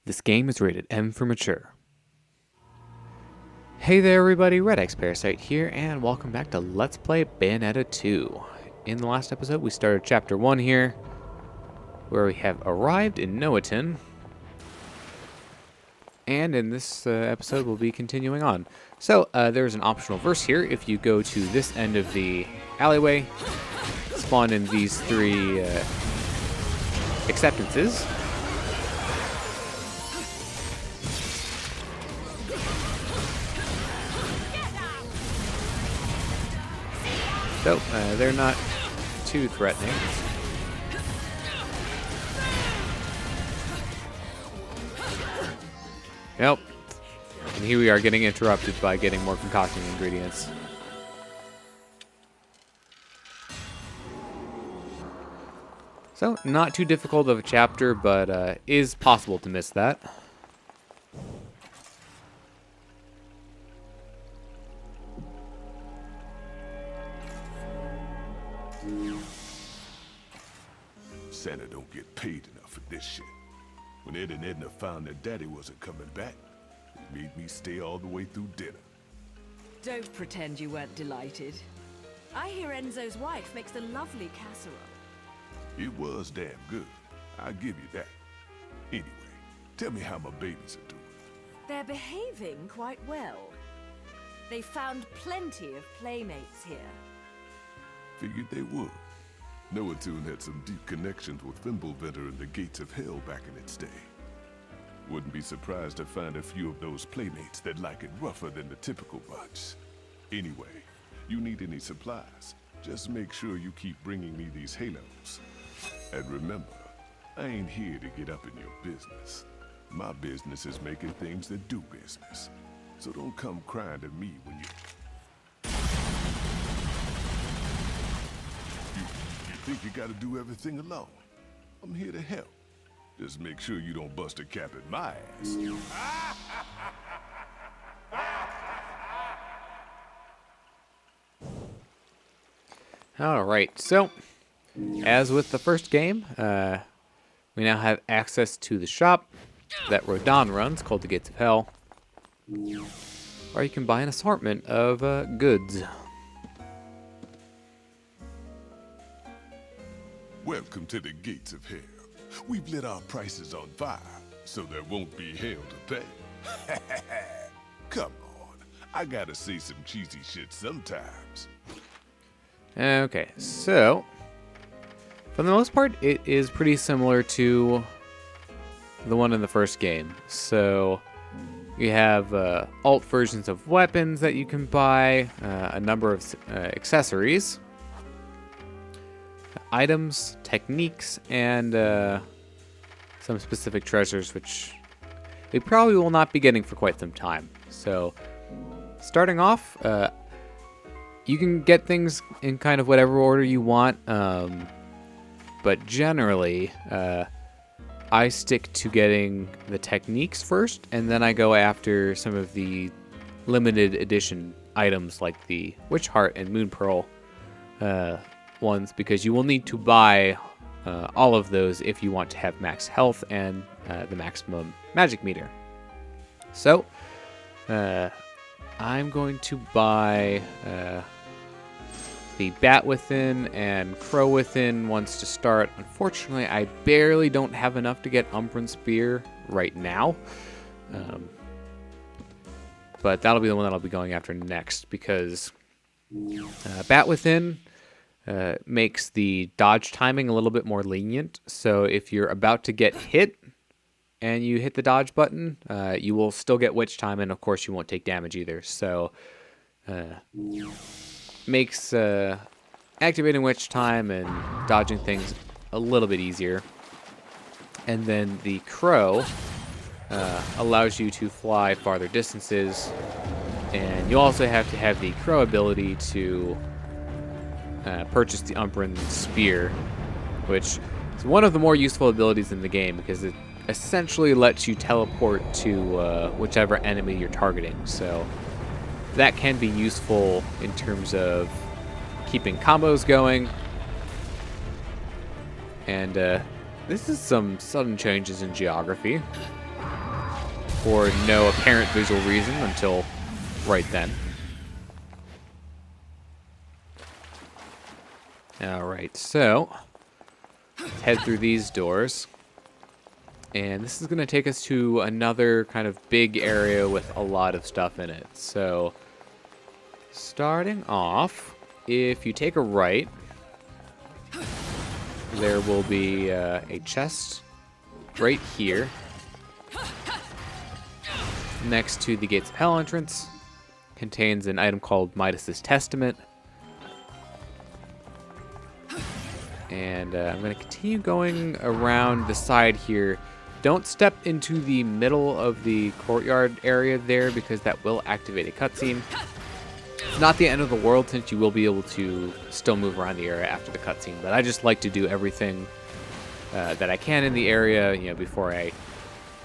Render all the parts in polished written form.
This game is rated M for mature. Hey there everybody, redxparasite here, and welcome back to Let's Play Bayonetta 2. In the last episode, we started Chapter 1 here, where we have arrived in Noatun. And in this episode, we'll be continuing on. So, there's an optional verse here. If you go to this end of the alleyway, spawn in these three acceptances. So, they're not too threatening. Yep. And here we are getting interrupted by getting more concocting ingredients. So, not too difficult of a chapter, but is possible to miss that. Santa don't get paid enough for this shit. When Ed and Edna found their daddy wasn't coming back, it made me stay all the way through dinner. Don't pretend you weren't delighted. I hear Enzo's wife makes a lovely casserole. It was damn good. I'll give you that. Anyway, tell me how my babies are doing. They're behaving quite well. They found plenty of playmates here. Figured they would. Noatun had some deep connections with Fimbulventer and the Gates of Hell back in its day. Wouldn't be surprised to find a few of those playmates that like it rougher than the typical bunch. Anyway, you need any supplies, just make sure you keep bringing me these halos. And remember, I ain't here to get up in your business. My business is making things that do business. So don't come crying to me when you think you gotta do everything alone. I'm here to help. Just make sure you don't bust a cap at my ass. Alright, so, as with the first game, we now have access to the shop that Rodan runs, called the Gates of Hell, where you can buy an assortment of goods. Welcome to the Gates of Hell. We've lit our prices on fire, so there won't be hell to pay. Come on, I gotta say some cheesy shit sometimes. Okay, so, for the most part, it is pretty similar to the one in the first game. So, you have alt versions of weapons that you can buy, a number of accessories, items, techniques, and some specific treasures, which we probably will not be getting for quite some time. So, starting off, you can get things in kind of whatever order you want, but generally, I stick to getting the techniques first, and then I go after some of the limited edition items like the Witch Heart and Moon Pearl ones, because you will need to buy all of those if you want to have max health and the maximum magic meter. So, I'm going to buy the Bat Within and Crow Within ones to start. Unfortunately, I barely don't have enough to get Umbran Spear right now. But that'll be the one that I'll be going after next, because Bat Within makes the dodge timing a little bit more lenient. So if you're about to get hit and you hit the dodge button, you will still get witch time, and of course you won't take damage either. So makes activating witch time and dodging things a little bit easier. And then the Crow allows you to fly farther distances, and you also have to have the Crow ability to purchase the Umbran Spear, which is one of the more useful abilities in the game, because it essentially lets you teleport to whichever enemy you're targeting. So that can be useful in terms of keeping combos going. And this is some sudden changes in geography. for no apparent visual reason until right then. Alright, so let's head through these doors. And this is going to take us to another kind of big area with a lot of stuff in it. So, starting off, if you take a right, there will be a chest right here next to the Gates of Hell entrance. Contains an item called Midas's Testament. And I'm going to continue going around the side here. Don't step into the middle of the courtyard area there because that will activate a cutscene. It's not the end of the world since you will be able to still move around the area after the cutscene, but I just like to do everything that I can in the area, you know, before I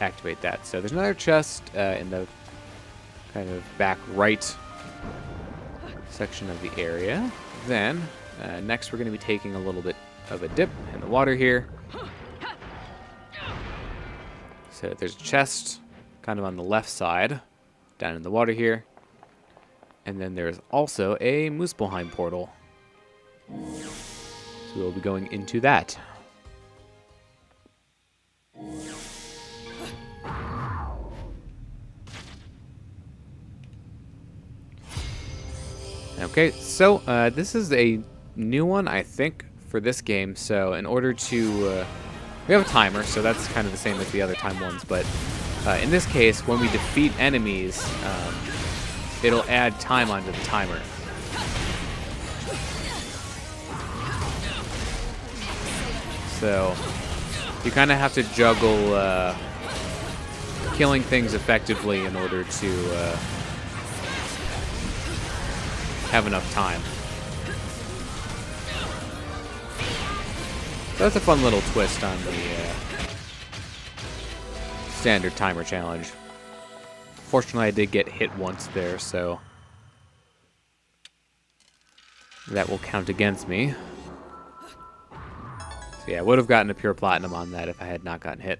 activate that. So there's another chest in the kind of back right section of the area. Then next we're going to be taking a little bit of a dip in the water here. So there's a chest kind of on the left side, down in the water here. And then there's also a Muspelheim portal. So we'll be going into that. Okay, so this is a new one, I think, for this game. So in order to... we have a timer, so that's kind of the same as the other time ones, but in this case, when we defeat enemies, it'll add time onto the timer. So you kind of have to juggle killing things effectively in order to have enough time. So that's a fun little twist on the standard timer challenge. Fortunately, I did get hit once there, so that will count against me. So yeah, I would have gotten a pure platinum on that if I had not gotten hit.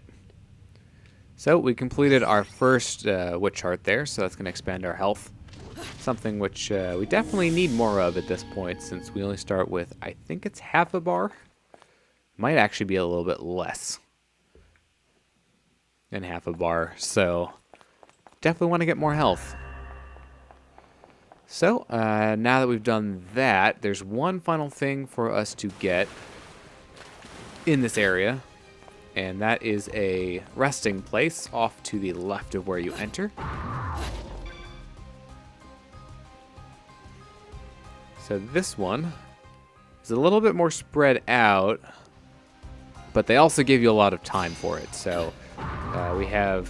So we completed our first witch heart there, so that's going to expand our health. Something which we definitely need more of at this point, since we only start with, I think it's half a bar. Might actually be a little bit less than half a bar, so definitely want to get more health. So, now that we've done that, there's one final thing for us to get in this area, and that is a resting place off to the left of where you enter. So this one is a little bit more spread out, but they also give you a lot of time for it. So we have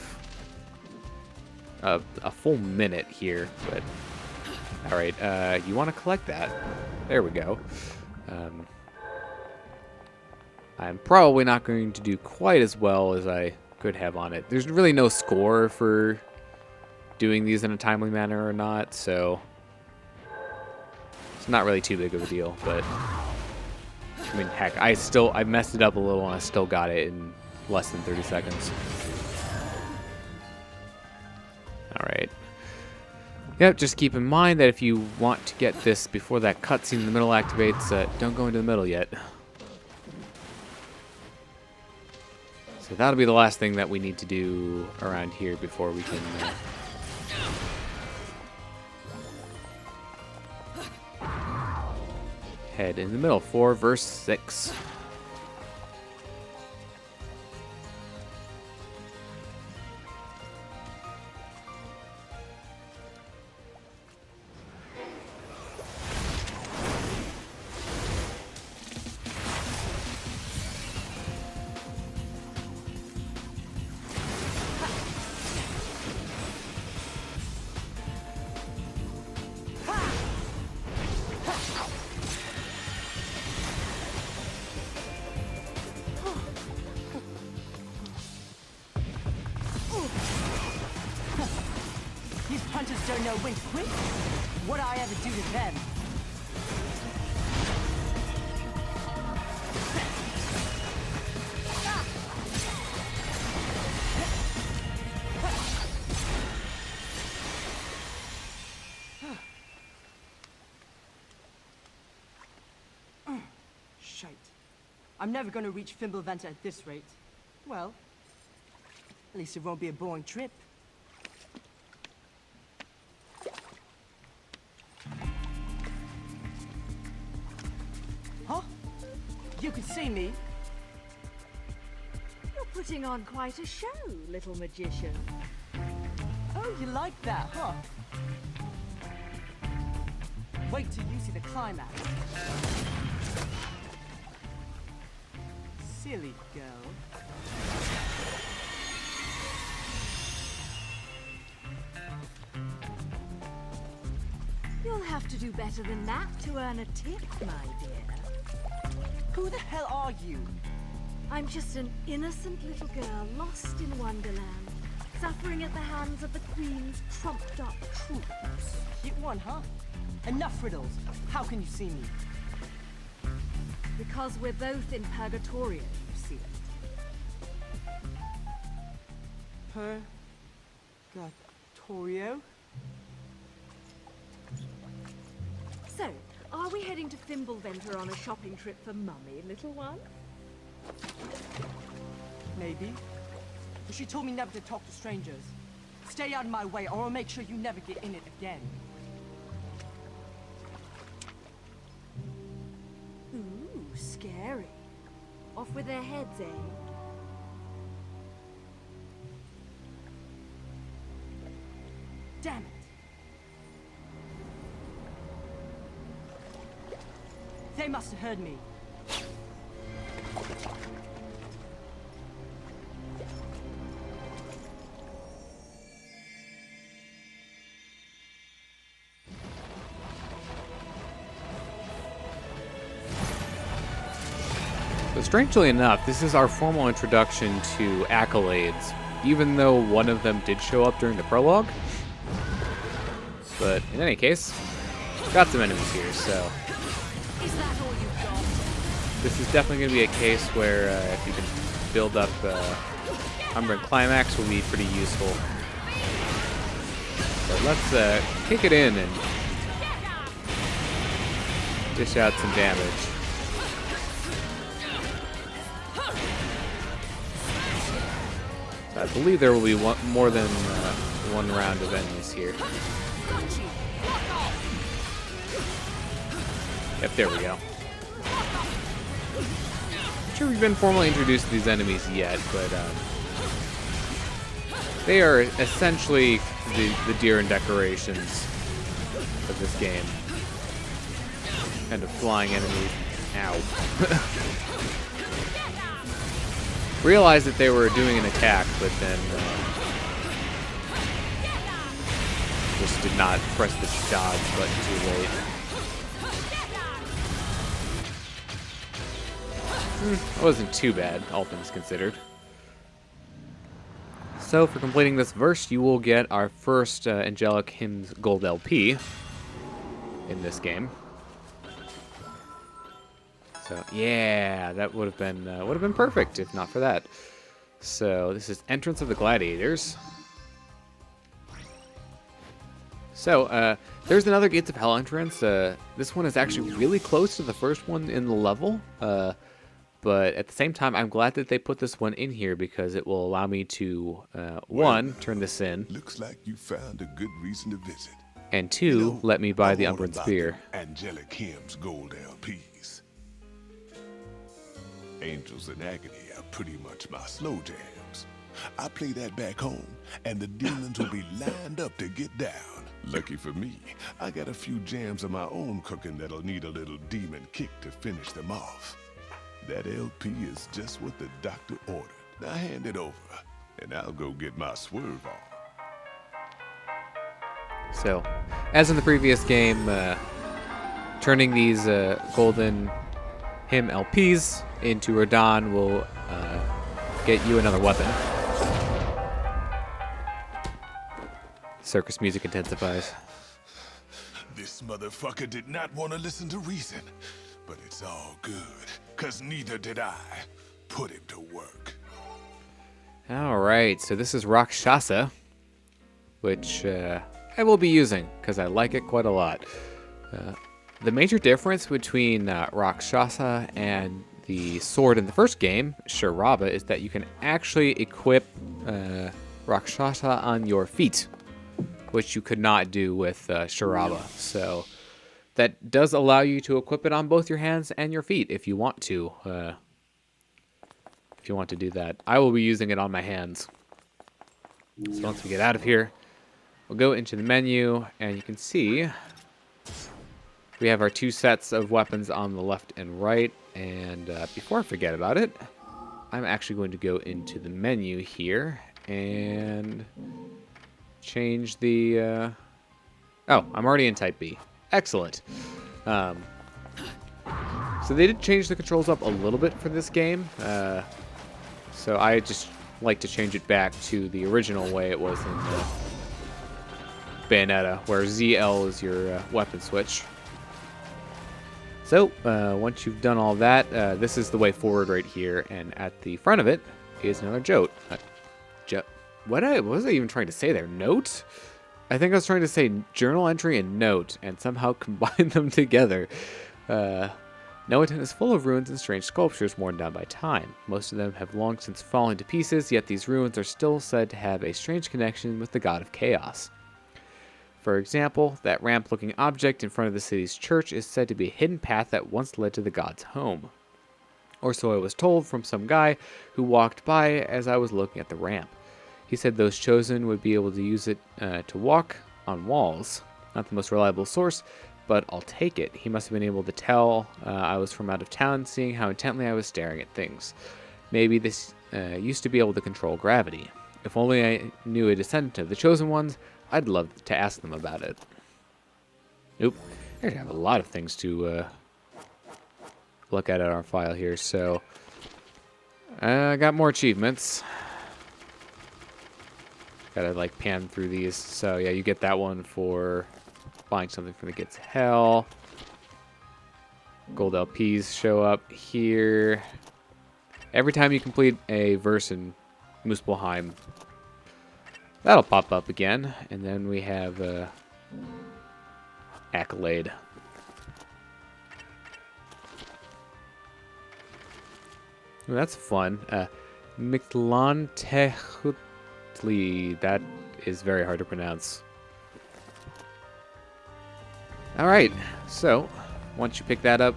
a full minute here, but all right, you want to collect that. There we go. I'm probably not going to do quite as well as I could have on it. There's really no score for doing these in a timely manner or not, so it's not really too big of a deal, but I mean, heck, I messed it up a little and I still got it in less than 30 seconds. Alright. Yep, just keep in mind that if you want to get this before that cutscene in the middle activates, don't go into the middle yet. So that'll be the last thing that we need to do around here before we can... head in the middle for verse 6. These punches don't know when to quit. What'd I ever do to them? I'm never going to reach Fimbulventer at this rate. Well, at least it won't be a boring trip. Huh? You can see me. You're putting on quite a show, little magician. Oh, you like that, huh? Wait till you see the climax. Silly girl. You'll have to do better than that to earn a tip, my dear. Who the hell are you? I'm just an innocent little girl lost in Wonderland, suffering at the hands of the Queen's trumped-up troops. Cute one, huh? Enough riddles. How can you see me? Because we're both in Purgatorio, you see it. Purgatorio? So, are we heading to Fimbulventer on a shopping trip for Mummy, little one? Maybe. But she told me never to talk to strangers. Stay out of my way, or I'll make sure you never get in it again. Ooh, scary. Off with their heads, eh? Damn it! They must have heard me. So strangely enough, this is our formal introduction to accolades, even though one of them did show up during the prologue. But in any case, got some enemies here, so Is that all you've got? this is definitely going to be a case where if you can build up Umbra and Climax will be pretty useful. But let's kick it in and dish out some damage. So I believe there will be more than one round of enemies here. Yep, there we go. Not sure we've been formally introduced to these enemies yet, but they are essentially the deer and decorations of this game. Kind of flying enemies. Ow. Realized that they were doing an attack, but then just did not press the dodge button too late. It wasn't too bad, all things considered. So for completing this verse, you will get our first Angelic Hymns Gold LP in this game. So yeah, that would have been perfect if not for that. So this is Entrance of the Gladiators. So there's another Gates of Hell entrance. This one is actually really close to the first one in the level. But at the same time, I'm glad that they put this one in here because it will allow me to, one, turn this in. Looks like you found a good reason to visit. And two, let me buy the Umbran Spear. Angelic Hymns Gold LPs. Angels in Agony are pretty much my slow jams. I play that back home, and the demons will be lined up to get down. Lucky for me, I got a few jams of my own cooking that'll need a little demon kick to finish them off. That LP is just what the doctor ordered. Now hand it over, and I'll go get my swerve on. So, as in the previous game, turning these golden hymn LPs into Radon will get you another weapon. Circus music intensifies. This motherfucker did not want to listen to reason, but it's all good, 'cause neither did I. Put him to work. Alright, so this is Rakshasa, which I will be using, because I like it quite a lot. The major difference between Rakshasa and the sword in the first game, Shiraba, is that you can actually equip Rakshasa on your feet, which you could not do with Shiraba. So that does allow you to equip it on both your hands and your feet if you want to. If you want to do that. I will be using it on my hands. So once we get out of here, we'll go into the menu, and you can see we have our 2 sets of weapons on the left and right. And before I forget about it, I'm actually going to go into the menu here and change the... Oh, I'm already in Type B. Excellent. So they did change the controls up a little bit for this game. So I just like to change it back to the original way it was in Bayonetta, where ZL is your weapon switch. So once you've done all that, this is the way forward right here, and at the front of it is another jote. What was I even trying to say there? Note? I think I was trying to say journal entry and note, and somehow combine them together. Noatun is full of ruins and strange sculptures worn down by time. Most of them have long since fallen to pieces, yet these ruins are still said to have a strange connection with the god of chaos. For example, that ramp-looking object in front of the city's church is said to be a hidden path that once led to the god's home. Or so I was told from some guy who walked by as I was looking at the ramp. He said those chosen would be able to use it to walk on walls. Not the most reliable source, but I'll take it. He must have been able to tell I was from out of town, seeing how intently I was staring at things. Maybe this used to be able to control gravity. If only I knew a descendant of the Chosen Ones, I'd love to ask them about it. Nope. I have a lot of things to look at our file here, so I got more achievements. Gotta like pan through these. So yeah, you get that one for buying something from the Gates of Hell. Gold LPs show up here. Every time you complete a verse in Muspelheim, that'll pop up again. And then we have Accolade. Well, that's fun. Mictlantechutli. That is very hard to pronounce. Alright, so once you pick that up,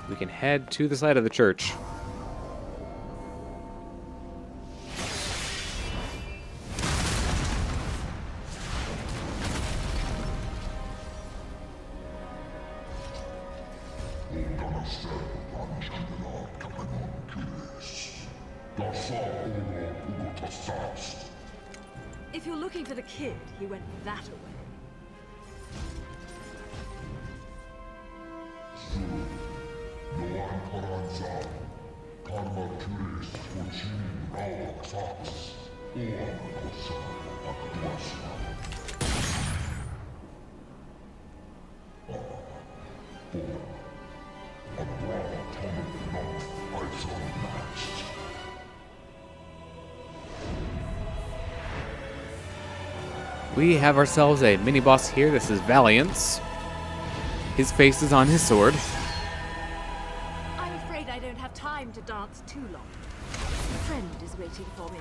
we can head to the side of the church. If you're looking for the kid, he went that away. We have ourselves a mini-boss here. This is Valiance. His face is on his sword. I'm afraid I don't have time to dance too long. A friend is waiting for me.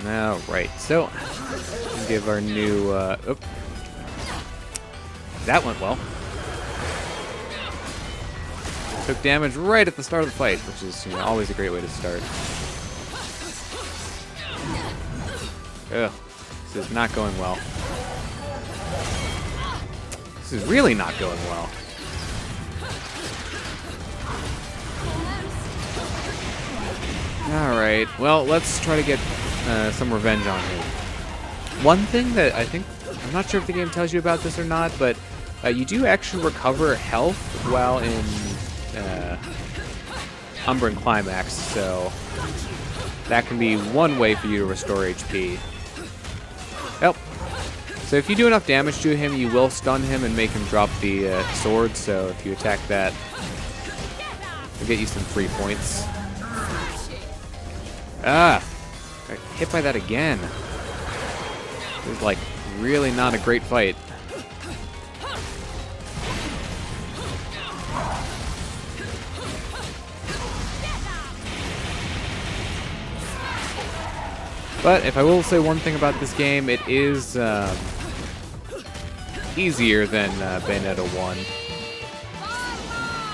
Alright, so we'll give our new... That went well. Took damage right at the start of the fight, which is always a great way to start. Ugh. This is not going well. This is really not going well. Alright, well, let's try to get some revenge on him. One thing that I think, I'm not sure if the game tells you about this or not, but you do actually recover health while in Umbran Climax, so that can be one way for you to restore HP. Yep. So if you do enough damage to him, you will stun him and make him drop the sword. So if you attack that, it'll get you some free points. Ah! Got hit by that again. This is like really not a great fight. But if I will say one thing about this game, it is easier than Bayonetta 1.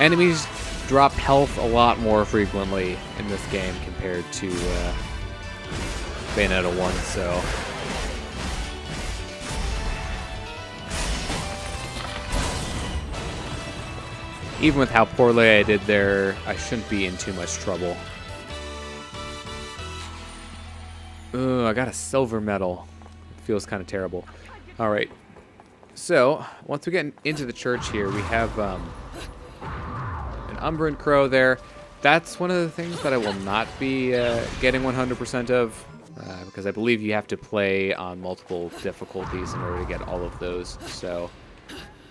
Enemies drop health a lot more frequently in this game compared to Bayonetta 1, so... Even with how poorly I did there, I shouldn't be in too much trouble. Ooh, I got a silver medal. It feels kind of terrible. Alright. So, once we get into the church here, we have an Umbran Crow there. That's one of the things that I will not be getting 100% of, because I believe you have to play on multiple difficulties in order to get all of those. So,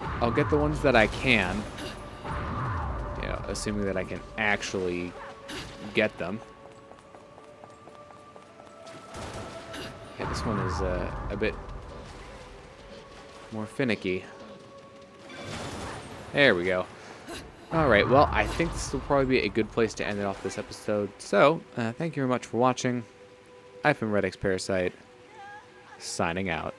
I'll get the ones that I can. Assuming that I can actually get them. Okay, this one is a bit more finicky. There we go. Alright, well, I think this will probably be a good place to end it off this episode. So, thank you very much for watching. I've been redxparasite, signing out.